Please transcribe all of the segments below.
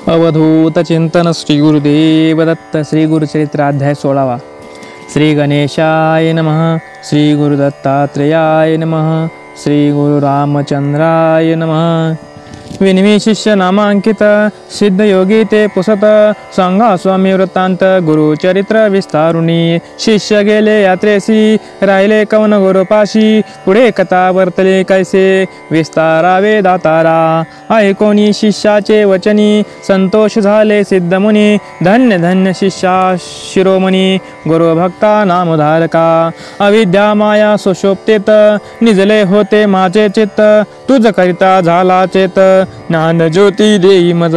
अवधूत चिंतन श्री गुरुदेव दत्त श्री गुरुचरित्र अध्याय 16वा. श्री गणेशाय नमः. श्री गुरुदत्तात्रेयाय नमः. श्री गुरुरामचंद्राय नमः. विनवी शिष्य नामांकित सिद्ध योगी ते पुसत सांगा स्वामी वृत्तांत गुरुचरित्र विस्तारुणी. शिष्य गेले यात्रेसी राहिले कवन गुरुपाशी पुढे कथा वर्तले कैसे विस्तारावे दातारा. ऐकोनी शिष्याचे वचनी संतोष झाले सिद्धमुनी. धन्य धन्य शिष्या शिरोमणी गुरुभक्ता नामधारका. अविद्या माया सुशोभतेत निजले होते माझे चित्त. तुझ करिता झाला चेत ज्ञान ज्योती देई मज.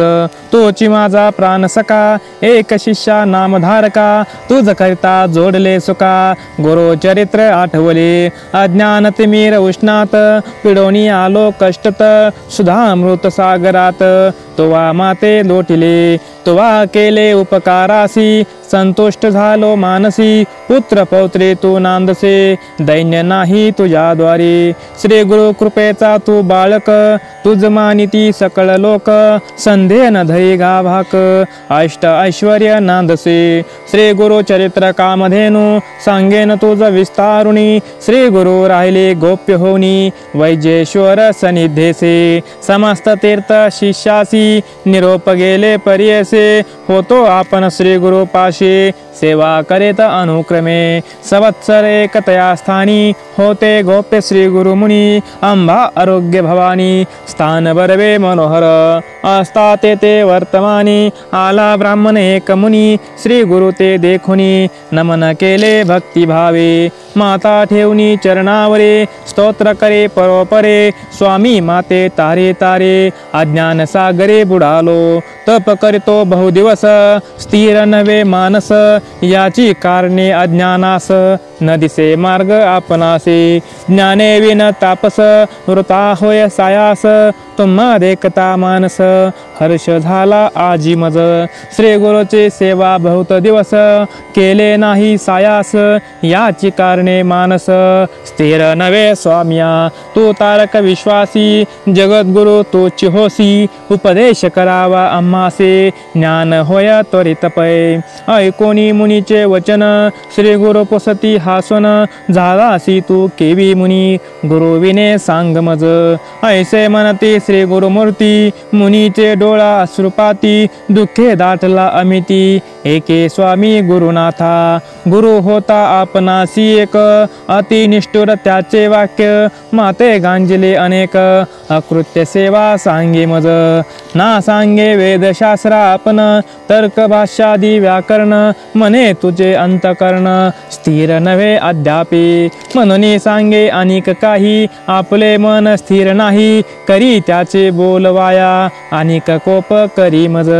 तोची माझा प्राण सका एक शिष्या नामधारका. तुझ करिता जोडले सुका गुरुचरित्र आठवले. अज्ञान तिमीर उष्णात पिडोनी आलो कष्टत. सुधामृत सागरात तोवा माते लोटिले. तोवा केले उपकारासी संतुष्ट झालो मानसी. पुत्र पौत्रे तू नांदसे दैन्य नाही तुझ्याद्वारे. श्री गुरु कृपेचा तू बाळक तुझ मानिती सकळ लोक. संदेह न धरी गाभाक अष्ट ऐश्वर्य नांदसे. श्री गुरु चरित्र कामधेनु सांगेन तुझ विस्तारुणी. श्री गुरु राहिले गोप्य होनी वैजेश्वर सनिधेसे. समस्त तीर्थ शिष्यासी निरोप गेले पर्यसे. होतो आपण श्री गुरु पाशी सेवा करेत अनुक्रमे. संवत्सर एकतया स्थानी होते गोप्य श्री गुरु मुनी. अंबा आरोग्य भवानी स्थान बरवे मनोहर. असता ते वर्तमानी आला ब्राह्मण एक मुनी. श्री गुरु ते देखुनी नमन केले भक्ती भावे. माता ठेवनी चरणावरे स्तोत्र करे परोपरे. स्वामी माते तारे तारे अज्ञान सागरे बुडालो. तप करितो बहुदिवस स्थिर नवे मानस. याची कारणे अज्ञानास न दिसे मार्ग आपणासे. ज्ञाने विन तापस वृता होय सायास. तुम्हा देखता मानस हर्ष झाला आजी मज. श्री गुरुची सेवा बहुत दिवस केले नाही सायास. याची कारणे मानस स्थिर नवे स्वाम्या. तू तारक विश्वासी जगद्गुरु तूच होसी. उपदेश करावा आम्हासे ज्ञान होय त्वरित पै. ऐकोनी मुनीचे वचन श्री गुरु पुसती हासन. झालासी तू केवी मुनी गुरु विने सांग मज. ऐसे म्हणती श्री गुरुमूर्ती मुनीचे डोळा अश्रुपाती. दुःखे दाटला अमिती एके स्वामी गुरुनाथा. गुरु होता आपणासी एक अति निष्ठुर त्याचे वाक्य. माते गांजले अनेक अकृत्य सेवा सांगे मज. ना सांगे वेदशास्त्र आपण तर्क भाष्यादी व्याकरण. मने तुझे अंतकरण स्थिर नव्हे अद्यापि. म्हणून सांगे अनेक काही आपले मन स्थिर नाही. करी त्याचे बोलवाया अनेक कोप करी मज.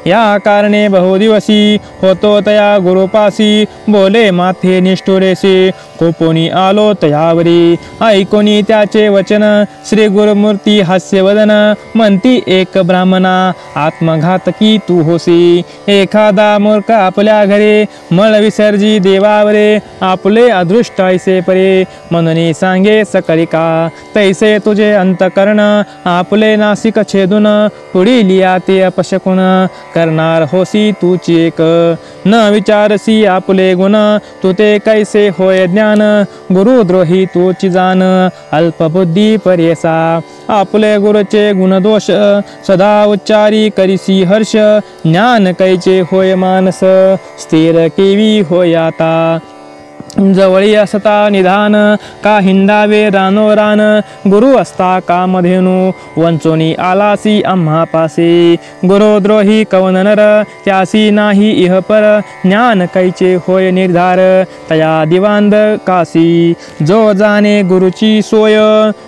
या कारणे बहुदिवसी होतो तया गुरुपासी. बोले माथे निष्ठुरेसे कोपोनी आलो तयावरी. ऐकोनी त्याचे वचन श्री गुरुमूर्ती हास्यवदन. म्हणती एक ब्राह्मणा आत्मघातकी तू होसी. एखादा मूर्ख आपल्या घरी मळ विसर्जी देवावरे. आपले अदृष्ट ऐसे परे म्हणून सांगे सकळिका. तैसे तुझे अंतकरण आपले नासिक छेदून. पुढे लिया ते अपशकुन करणार होसी तूची एक. न विचारसी आपले गुण तू ते कैसे होय ज्ञान. गुरुद्रोही तूची जाण अल्पबुद्धी पर्यसा. आपले गुरुचे गुणदोष सदा उच्चारी करिसी हर्ष. ज्ञान कैचे होय मानस स्थिर केवी होय आता. जवळी असता निधान का हिंडावे रानोरान. गुरु असता कामधेनु वंचोनी आलासी आम्हा पासे. गुरुद्रोही कवन नर त्यासी नाही इह पर. ज्ञान कैचे होय निर्धार तया दिवांद कासी. जो जाणे गुरुची सोय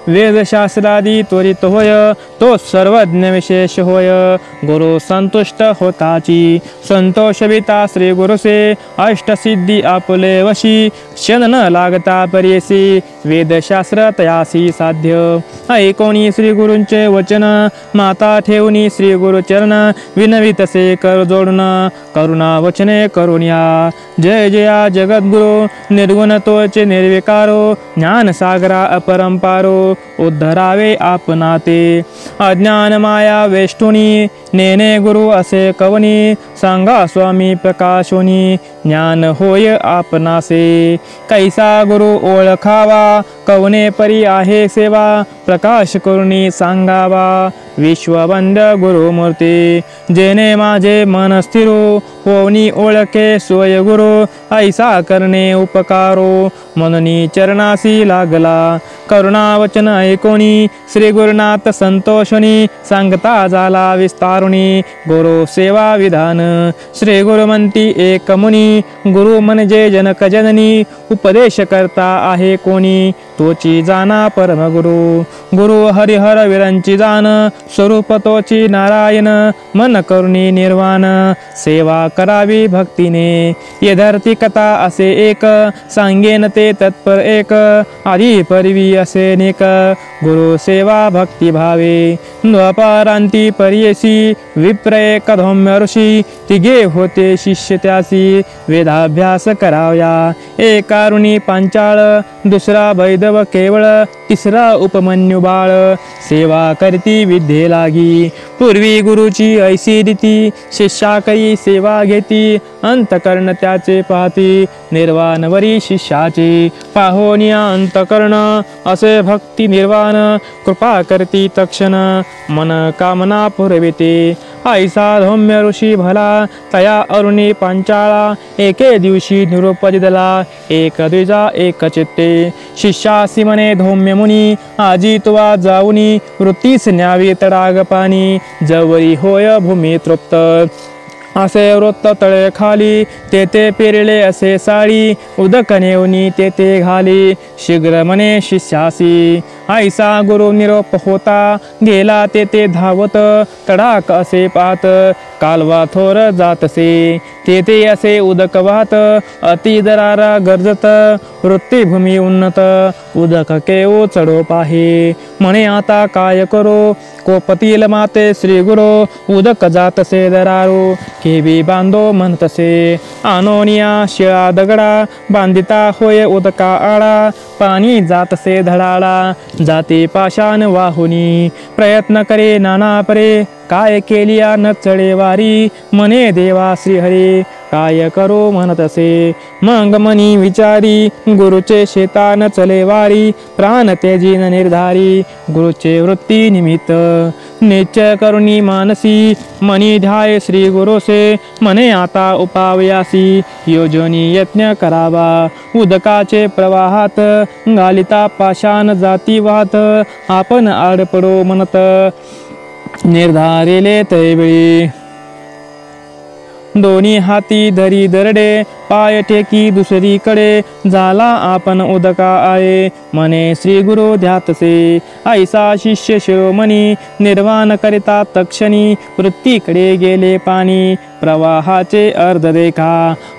वेदशास्त्रादी त्वरित होय. तो सर्वज्ञ विशेष होय गुरु संतुष्ट होताची. संतोषविता श्री गुरुसे अष्टसिद्धी आपले वशी. क्षण न लागता पर्यसी वेदशास्त्र तयासी साध्य ऐकोणी श्री गुरूंचे वचन माता ठेवणी श्री गुरुचरण विनवितसे कर जोडून करुणा वचने करुण्या जय जया जगद्गुरु निर्गुण तोचे निर्विकारो ज्ञान सागरा अपरंपारो उद्धरावे आपनाते अज्ञान माया वेष्टुनी नेने गुरु असे कवनी सांगा स्वामी प्रकाशोनी ज्ञान होय आपनासे कैसा गुरु ओळखावा कवने परी आहे सेवा प्रकाश करुणी सांगावा विश्ववंद गुरुमूर्ती जेने माझे मन स्थिरो होनी ओळखे सोय गुरु ऐसा करणे उपकारो मननी चरणासी लागला करुणा वचन ऐकोणी श्री गुरुनाथ संतोषणी सांगता झाला विस्तारुणी गुरु सेवा विधान श्री गुरुमंती एक मुनी गुरु म्हणजे जनक जननी उपदेश करता आहे कोणी तोची जाना परमगुरु गुरु हरिहर विरंची जान स्वरूप तोची नारायण मन करुणी निर्वाण सेवा करावी भक्तीने ये धरती कथा असे एक सांगेन ते तत्पर एक आधी परवी असे नेक गुरु सेवा भक्ती भावे द्वापारांती पर्यसी विप्रय कधौम्य ऋषी तिघे होते शिष्य त्यासी वेदाभ्यास करावया एक कारुणी पांचाळ दुसरा वैदव केवळ तिसरा उपमन्यु बाळ सेवा करती विद्ये लागी पूर्वी गुरुची ऐसी रीती शिष्या करी सेवा घेती अंतकर्ण त्याचे पाहती निर्वाणवरी शिष्याचे पाहोनिया अंतकर्ण असे भक्ती निर्वाण कृपा करती तक्षण मन कामना पुरविते ऐसा धौम्य ऋषी भला तया अरुणी पांचाळा एके दिवशी निरोप दिला एक द्विजा एक चित्ते शिष्यासी म्हणे धौम्य मुनी आजी तुवा जाऊनी वृत्तीस न्यावी तडाग पाणी जवरी होय भूमी तृप्त असे वृत्त तळे खाली तेथे पेरले असे साळी उदक नेवनी तेथे घाली शीघ्र म्हणे शिष्यासी ऐसा गुरु निरोप होता गेला तेथे धावत तडाक असे पाहत कालवा थोर जातसे तेथे असे उदक वाहत अति दरारा गरजत वृत्तीभूमी उन्नत उदक केव चढो पाहे म्हणे आता काय करो कोपतील माते श्री गुरु उदक जातसे दरारो केवी बांधो म्हणतसे आनोनिया शिळा दगडा बांधिता होय उदका आळा पाणी जातसे धडाळा जाते पाषाण वाहुनी प्रयत्न करे नाना परे काय केलिया न चढे वारी मने देवा श्रीहरी काय करो म्हणतसे मग मनी विचारी गुरुचे शेतान चले वारी प्राण तेजीन निर्धारी गुरुचे वृत्ती निमित्त निश्चय करुणी मानसी मनी ध्याय श्री गुरुसे मने आता उपावयासी योजनी यज्ञ करावा उदकाचे प्रवाहात घालिता पाषाण जाती वाहत आपण आडपडो म्हणत निर्धारिले तैवेळी दोन्ही हाती धरी दरडे पाय टेकी दुसरीकडे झाला आपण उदका आहे मने श्री गुरु ध्यातसे ऐसा शिष्य शिरोमणी निर्वाण करिता तक्षणी वृत्तीकडे गेले पाणी प्रवाहाचे अर्ध देखा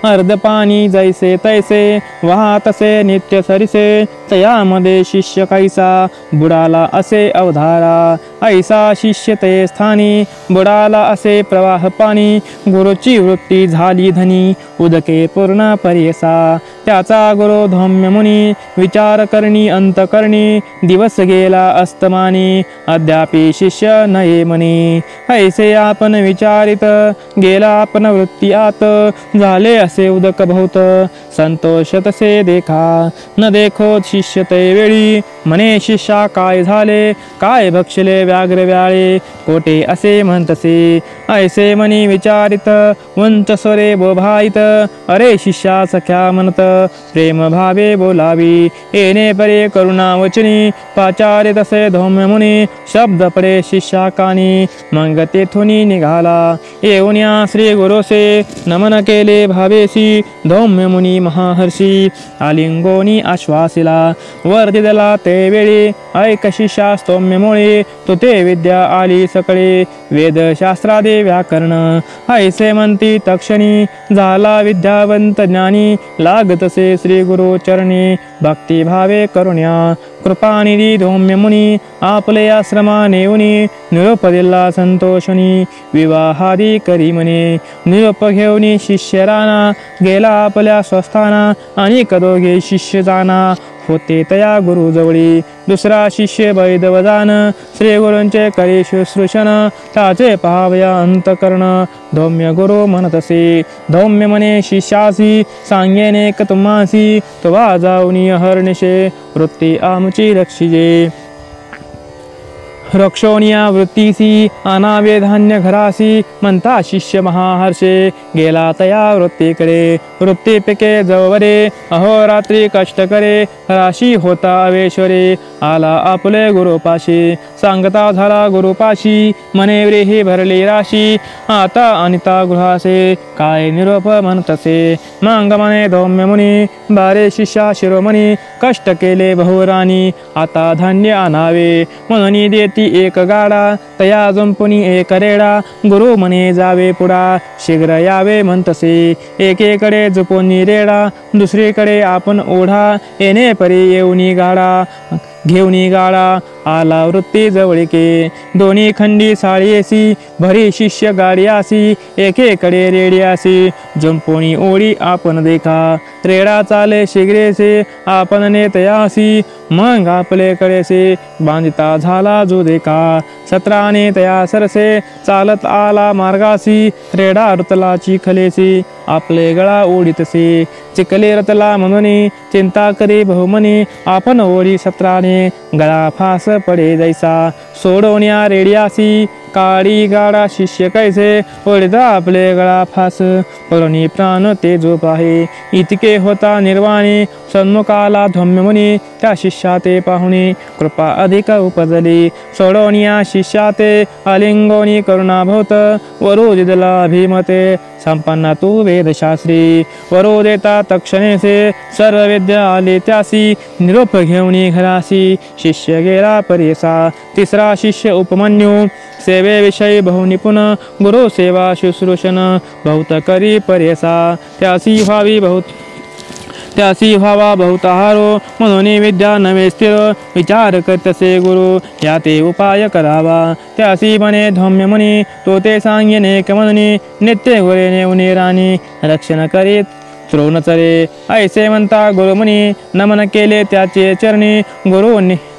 अर्ध पाणी जैसे तैसे वाहतसे नित्य सरिसे तयामध्ये शिष्य कैसा बुडाला असे अवधारा ऐसा शिष्य ते स्थानी बुडाला असे प्रवाह पाणी गुरुची वृत्ती झाली धनी उदके पूर्ण पर्यसा त्याचा गुरु धौम्य मुनी विचार करणी अंतकरणी दिवस गेला अस्तमानी अद्यापि शिष्य नये मनी ऐसे आपण विचारित गेला आपण वृत्ती आत झाले असे उदक भोवत संतोष तसे देखा न देखो शिष्य ते वेळी मने शिष्या काय झाले काय भक्षले व्याघ्र व्याळे कोटे असे म्हणतसे ऐसे मनी विचारित उंच स्वरे बोभाईत अरे शिष्या सख्या म्हणत प्रेम भावे बोलावी येणे परे करुणा वचनी पाचार्य तसे धौम्य मुनी शब्द पडे शिष्या कानी मग तेथुनी निघाला येऊन्या श्री गुरुसे नमन केले भावेसी धौम्य मुनी महाहर्षी आलिंगोनी आश्वासिला वर दिला ते वेळे वेळी ऐक शिष्या स्तोम्यमुळे तो ते विद्या आली सकळे वेद शास्त्रादे व्याकरण ऐसे म्हणती तक्षणी झाला विद्यावंत ज्ञानी लागतसे श्री गुरु चरणी भक्ती भावे करुण्या कृपानिधी धौम्य मुनी आपले आश्रमा नेऊनी निरोप दिला संतोषणी विवाहादी करी म्हणे निरोप घेऊनी शिष्य राणा गेला आपल्या स्वस्थाना आणि दोघे शिष्य जाना होते तया गुरुजवळी दुसरा शिष्य वैदवदान श्री गुरूंचे करी शुश्रूषण त्याचे पाहावया अंतकरण धौम्य गुरु म्हणतसे धौम्य म्हणे शिष्यासी सांगेने तुम्हासी तवा जाऊनी हरनिशे वृत्ती आमची रक्षिजे रक्षोनिया वृत्तीसी अनावे धान्य घरासी म्हणता शिष्य महाहर्षे गेला तया वृत्तीकडे वृत्ती पिके जवरे अहोरात्री कष्ट करे राशी होता अवेश्वरे आला आपले गुरुपाशी सांगता झाला गुरुपाशी मने ही भरली राशी आता अनिता गृहासे काय निरोप म्हणतसे मांग म्हणे धौम्य मुनी बारे शिष्या शिरोमणी कष्ट केले बहुरानी आता धान्य आणावे म्हणून देती एक गाडा तया जुंपुनी एक रेडा गुरु म्हणे जावे पुढा शीघ्र यावे म्हणतसे एकेकडे जुपोनी रेडा दुसरीकडे आपण ओढा येणे परी येऊनी गाडा घेऊनी गाडा आला वृत्ती जवळिके दोन्ही खंडी साळीसी भरी शिष्य गाडी आसी एकेकडे रेडी आसी जुंपोनी ओढी आपण देखा रेडा चाले शीघ्रेसे आपण नेतयासी मग आपले कडेसे बांधिता झाला जो देखा सत्राने तया सरसे चालत आला मार्गासी रेडा रतला चिखलेसी आपले गळा ओढीतसे चिखले रतला म्हणून चिंता करी बहुमनी आपण ओढी सत्राने गळा फास पडे जैसा सोडवण्या रेडियासी काळी गाडा शिष्य कैसे ओढता आपले गळा फास परुणी प्राण ते झोप आहे इतके होता निर्वाणी सन्मुखाला धौम्य मुनी त्या शिष्या ते पाहुणे कृपा अधिक उपजली सोडवण्या शिष्या ते अलिंगोनी करुणा भोत वरू दिदला भीमते संपन्ना तू वेदशास्त्री वरो देता तक्षणेसे सर्व विद्या आले त्यासी निरोप घेऊनी घरासी शिष्य गेला परेसा तिसरा शिष्य उपमन्यू सेवेविषयी बहुनिपुण गुरु सेवा शुश्रूषण बहुत करी परेसा त्यासी व्हावा बहुताहारो म्हणून विद्या नवे स्थिर विचार करतसे गुरु याते उपाय करावा त्यासी म्हणे धौम्य मुनी तो ते सांगेने कमनी नित्य गुरे नेऊनी राणी रक्षण करीत श्रोणचरे ऐसे म्हणता गुरुमुनी नमन केले त्याचे चरणी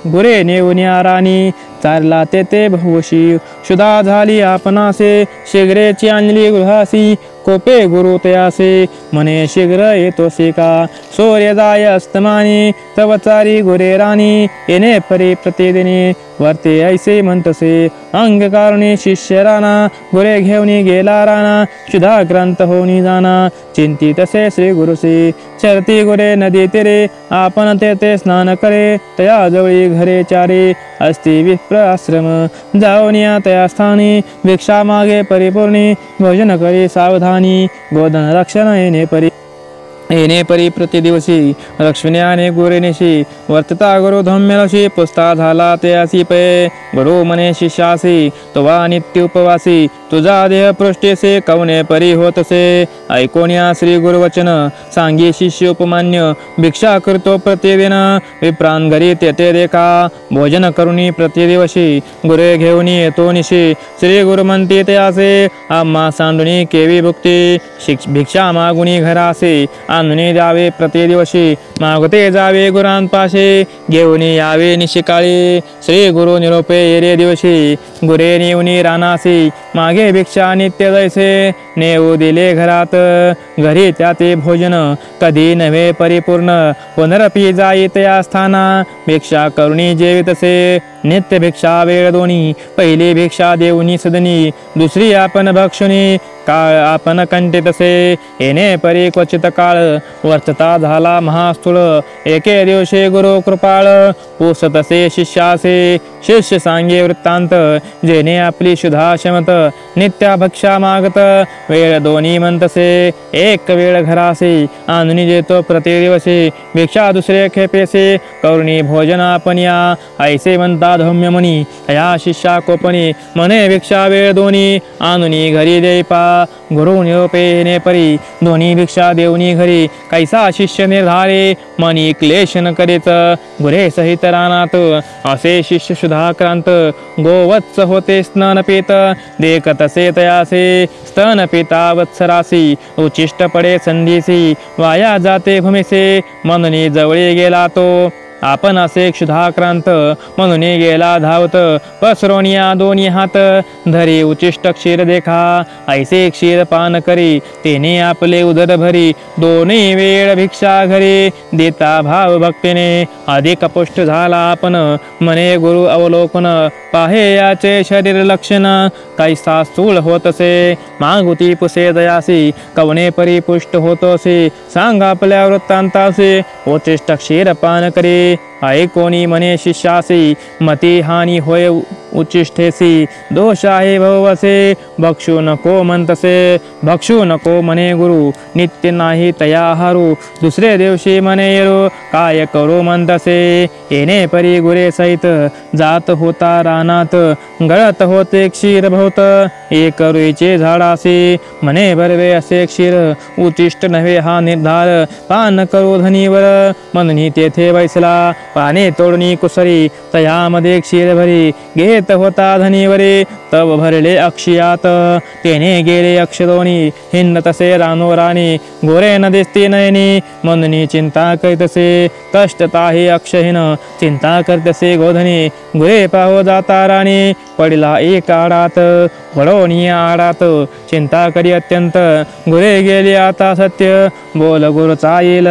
गुरे नेऊन्या राणी चारला ते बहुशी शुदा झाली आपणासे शीघ्रेची आणली गृहासी कोपे गुरु तयासे म्हणे शीघ्र येतोसे का सूर्य जाय अस्तमानी तव चारी गुरे राणी येणे परी प्रतिदिनी वर्ते ऐसे म्हणतसे अंग कारुणी शिष्य राणा गुरे घेऊनी गेला राणा शुद्धाक्रांत होनी जाना चिंतितसे श्री गुरुसे चरती गुरे नदी तेरे आपण ते स्नान करे तया जवळी घरे चारे अस्ति विप्र आश्रम जाऊनिया तया स्थानी भिक्षा मागे परिपूर्णी भोजन करे सावधानी गोधन रक्षण येणे परी प्रतिदिवशी लक्ष्मीने गुरेनिशी वर्तता गुरु धौम्यलशी पुस्ता झाला ते असी पै गुरु मने शिष्यासी तुवा नित्य उपवासी तुझा देह पृष्ठेसे कवने परी होतसे ऐकोनिया श्री गुरुवचन सांगी शिष्य उपमान्य भिक्षा करतो प्रतिदिन विप्रान घरी तेथे देखा भोजन करुनी प्रतिदिवशी गुरे घेऊनी येतो निशी श्री गुरु म्हणते ते असे आम्हा सांडुनी केवी भुक्ती भिक्षा मागुनी घरासे आणून जावे प्रतिदिवशी मागते जावे गुरांपाशे घेऊनी यावे निशिकाळी श्री गुरु निरोपे येरे दिवशी गुरे नेऊनी रानासी मागे भिक्षा नित्य जैसे नेऊ दिले घरात घरी त्याते भोजन कधी नव्हे परिपूर्ण पुनरपी जाई त्या स्थाना भिक्षा करुणी जेवितसे नित्य भिक्षा वेळ दोनी पहिली भिक्षा देऊनी सदनी दुसरी आपण भक्षुनी काळ आपण कंटितसे येणे परी क्वचित काळ वर्तता झाला महास्थूळ एके दिवशी गुरु कृपाळ पोसतसे शिष्यासे शिष्य सांगे वृत्तांत जेने आपली शुद्धाशमत नित्या भक्षा मागत वेळ दोन्ही म्हणतसे एक वेळ घरासे आणून देतो प्रतिदिवसे भिक्षा दुसरे खेपेसे करुणी भोजनापनिया ऐसे म्हणता धौम्य मुनी या शिष्या कोपणी मने भिक्षा वेळ दोन्ही आणुनी घरी देपा गुरु निरोपेने परी दोन्ही भिक्षा देऊनी घरी कैसा शिष्य निर्धारे मनी क्लेश न करीत गुरे सहित रानात असे शिष्य सुधाक्रांत गोवत्स होते स्नान पीत देखतसे तयासे स्तन पिता वत्सरासी उचिष्ट पडे संधीसी वाया जाते भूमिसे म्हणून जवळी गेला तो आपण असे क्षुधाक्रांत म्हणून गेला धावत पसरोनिया दोन्ही हात धरी उचिष्ट क्षीर देखा ऐसे क्षीर पान करी तेने आपले उदर भरी दोन्ही वेळ भिक्षा घरी देता भाव भक्तीने अधिक पुष्ट झाला आपण मने गुरु अवलोकन पाहे याचे शरीर लक्षण कैसा स्थूल होतसे मागुती पुसे दयासी कवने परिपुष्ट होतोसे सांग आपल्या वृत्तांतासे उचिष्ट क्षीर पान करी ऐकोनी मने शिष्यासी मती हानी होय उचिष्ठेसी दोष आहे भवसे भक्षू नको म्हणतसे भक्षू नको मने गुरु नित्य नाही तया हरू दुसरे दिवशी मने येरो काय करू म्हणतसे येणे परी गुरे सहित जात होता रानात गळत होते क्षीर भोवत एक रुईचे झाडासी मने भरवे असे क्षीर उचिष्ट नव्हे हा निर्धार पान करू धनीवर म्हणून तेथे बैसला पाने तोडणी कुसरी तयामध्ये क्षीर भरी घेत होता धनीवरे तव भरले अक्षयात तेने गेले अक्षदोनी हिंद तसे रानोरानी गोरे न दिसती नयनी म्हणून चिंता करीतसे कष्टता हे अक्षहीन चिंता करतसे गोधनी गुरे पाहो जाता राणी पडला एक आडात वडोनी आडात चिंता करी अत्यंत गुरे गेले आता सत्य बोल गुरुचा येईल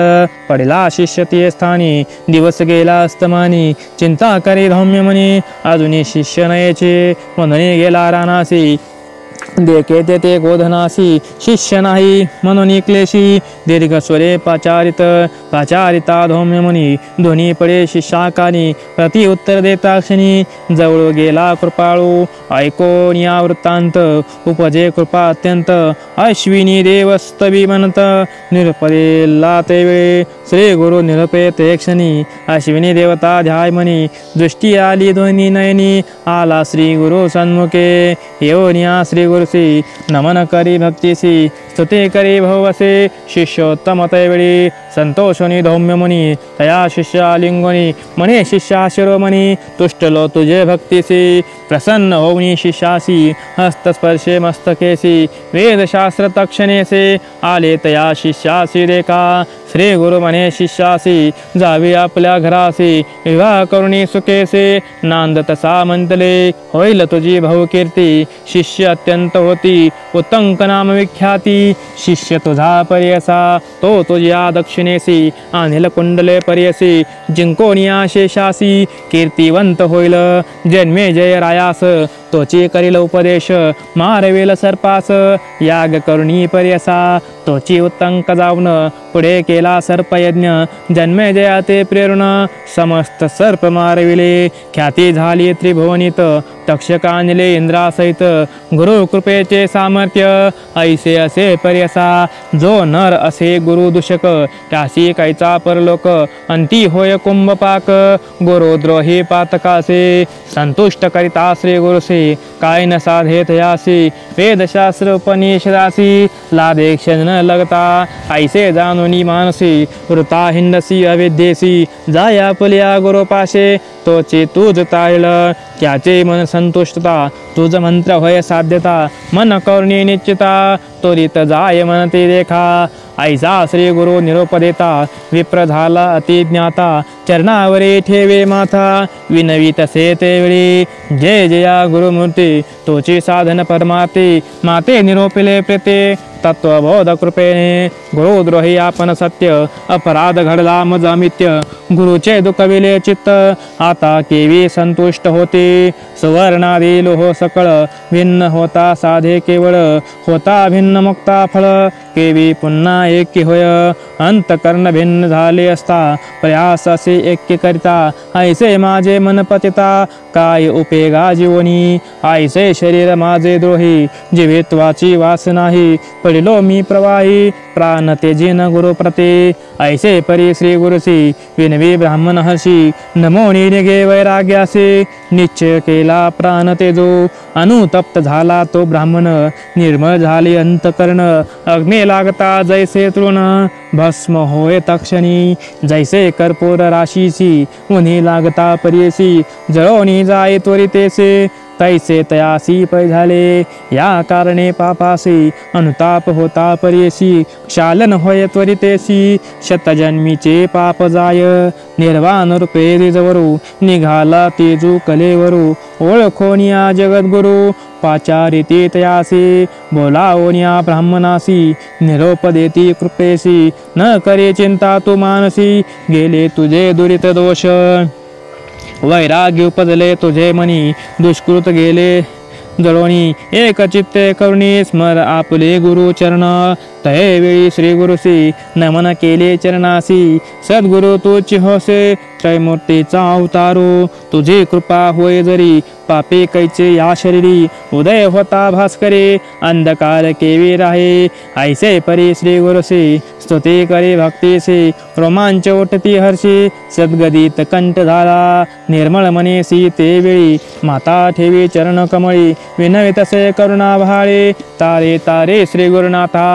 पडला शिष्य ते स्थानी दिवस गेला अस्तमानी चिंता करी धौम्य मनी अजूनही शिष्य नयेचे म्हणून गेला रानासी देखे ते गोधनासी शिष्य नाही म्हणून क्लेशी दीर्घ स्वरे पाचारिता धौम्य मुनी दोन्ही पडे शिष्याकानी प्रति उत्तर देता क्षणी जवळ गेला कृपाळू ऐकोन या वृत्तांत उपजे कृपा अत्यंत अश्विनी देवस्तवी म्हणत निरपदेला ते वेळे श्री गुरु निरपे ते क्षणी अश्विनी देवता ध्याय मनी दृष्टी आली दोन्ही नयनी आला श्री गुरु सन्मुखे येऊन श्री गुरुसी नमन करी भक्तीसी स्तुती करी भवसे शिष्योत्तम तैवेळी संतोषोनी धौम्य मुनी तया शिष्या लिंगोनी मने शिष्या शिरोमणी तुष्टलो तुझे भक्तीसी प्रसन्न होऊनी शिष्यासी हस्तस्पर्शे मस्तकेसी वेदशास्त्र तक्षणेसे आले तया शिष्यासी देखा श्री गुरु मने शिष्यासी जावी आपल्या घरासी विवाह करुणी सुखेसे नांद तसा मंतले होईल तुझी भाऊकीर्ती शिष्य अत्यंत होती उत्तंक नाम विख्याती शिष्य तुझा पर्यसा तो तुझ्या दक्षिणेसी अनिल कुंडले पर्यसी जिंकोनिया शेषासी कीर्तिवंत होईल जन्मे जय रायास तोची करील उपदेश मारवेल सर्पास याग करुणी पर्यसा तोची उत्तंक जाऊन पुढे केला सर्पयज्ञ जन्मे जयाते प्रेरण समस्त सर्प मारविले ख्याती झाली त्रिभुवनीत तक्षकांजले इंद्रासहित गुरु कृपेचे सामर्थ्य ऐसे असे पर्यसा जो नर असे गुरु दूषक त्यासी कैचा परलोक अंती होय कुंभपाक गुरुद्रोही पातकासे संतुष्ट करिता श्री गुरुसे काय न साधेत यासी वेदशास्त्र उपनिषदासी लादे क्षण न लगता ऐसे जानुनी मानसी वृता हिंदसी अविद्येसी जाया पुलिया गुरुपाशे तोचे तुझ ताईल त्याचे मन संतुष्टता तुझ मंत्र होय साध्यता मन करुणी निश्चिता त्वरित जाय मनते देखा ऐसा श्री गुरु निरोप देता विप्र झाला अतिज्ञाता चरणावरी ठेवे माथा विनवीत से ते वेळी जय जया गुरुमूर्ती तोची साधन परमार्थी माते निरोपिले प्रेते तत्वबोध कृपेने गुरुद्रोही आपण सत्य अपराध घडला मज अमित्य गुरुचे दुखविले चित्त आता केवी संतुष्ट होते सुवर्णादी लोह सकळ भिन्न होता साधे केवळ होता भिन्न मुक्ता फळ केवी पुन्हा एकी होय अंतकर्ण भिन्न झाले असता प्रयास असे ऐक्य करिता ऐसे माझे मन पतिता काय उपेगा जीवनी आईसे शरीर माझे द्रोही जीवित्वाची वास नाही पडिलो मी प्रवाही प्राण तेजीन गुरु प्रते ऐसे परी श्री गुरुसी विनवी ब्राह्मण हर्षी नमोनी निगे वैराग्यासे निश्चय केला प्राण तेजो अनुतप्त झाला तो ब्राह्मण निर्मळ झाली अंतकर्ण अग्नी लागता जैसे तृण भस्म होय तक्षणी जैसे कर्पूर राशीसी उन्ही लागता परियसी जळोनी जाय त्वरितेसे तैसे तयासी पै झाले या कारणे पापासी अनुताप होता परियसी क्षालन होय त्वरितेसी शतजन्मीचे पाप जाय निर्वाण रूपे रिजवरू निघाला तेजू कलेवरू ओळखोनिया जगद्गुरु पाचारिती तयासी बोलावोनिया ब्राह्मणासी निरोप देती कृपेसी न करे चिंता तू मानसी गेले तुझे दुरित दोष वैराग्य उपजले तुझे मनी दुष्कृत गेले जळोनी एक चित्ते करुणी स्मर आपले गुरु चरण तये वेळी श्री गुरुसी नमन केले चरणासी सद्गुरु तूची होसे त्रैमूर्तीचा अवतारो तुझी कृपा होय जरी पापे कैचे या शरीरी उदय होता भास्करे अंधकार केवी राहे ऐसे परी श्री गुरुसी स्तुती करे भक्तीसे रोमांच उठती हर्षी सद्गदित कंठ झाला निर्मळ मनेसी ते वेळी माता ठेवी चरण कमळी विनवी तसे करुणा भाळे तारे तारे श्री गुरुनाथा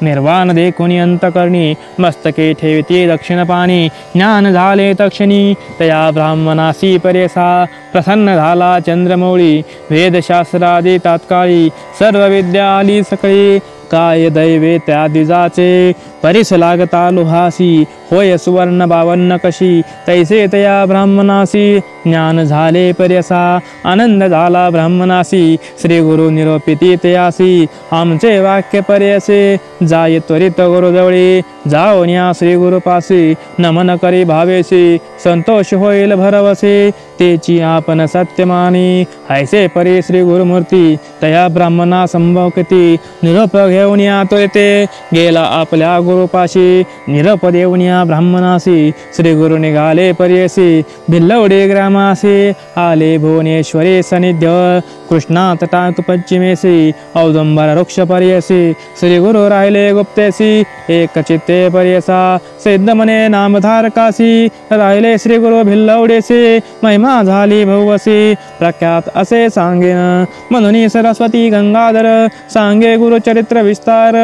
निर्वाण देखुनी अंतकर्णी मस्तके ठेविती दक्षिण पाणी ज्ञान झाले तक्षणी तया ब्राह्मणासी परेसा प्रसन्न झाला चंद्रमौळी वेदशास्त्रादी तात्काळी सर्व विद्या आली सकळी काय दैवे त्या दिजाचे परिस लागता लोहासी होय सुवर्ण बावन्न कशी तैसे तया ब्राह्मणासी ज्ञान झाले पर्यसा आनंद झाला ब्राह्मणासी श्री गुरु निरोपिती तयासी आमचे वाक्य पर्यसे जाय त्वरित गुरुजवळी जाओन्या श्री गुरुपासी नमन करी भावेसी संतोष होईल भरवसे तेची आपण सत्यमानी ऐसे परी श्री गुरुमूर्ती तया ब्राह्मणा संभवकती निरोप घेऊन या त्वरिते गेला आपल्या गुरुपाशी निरोप देऊन या ब्राह्मणासी श्री गुरु निघाले पर्यसी भिल्लवडे ग्रामासी आले भुवनेश्वरी सनिध्य कृष्णा तटाक पश्चिमेसी औदुंबर वृक्ष पर्यसी श्री गुरु राहिले गुप्तेसी एक चित्ते पर्यसा सिद्ध मने नामधारकासी राहिले श्री गुरु भिल्लवडेसी महिमा झाली भुवसी प्रख्यात असे सांगेन म्हणून सरस्वती गंगाधर सांगे गुरुचरित्र विस्तार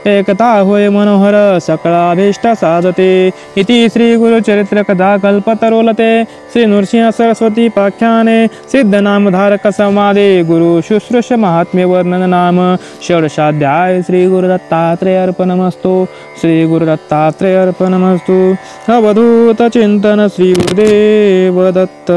एकता होय मनोहर सकळाभीष्ट साधते इति श्री गुरुचरित्र कथा कल्पतरोलते श्री नृसिंह सरस्वती पाख्याने सिद्ध नामधारक संवादे गुरु शुश्रूष महात्म्य वर्णन नाम षोडशाध्याय श्री गुरुदत्तात्रेय अर्पणमस्तु श्री गुरुदत्तात्रेय अर्पणमस्तु अवधूत चिंतन श्री गुरुदेव दत्त।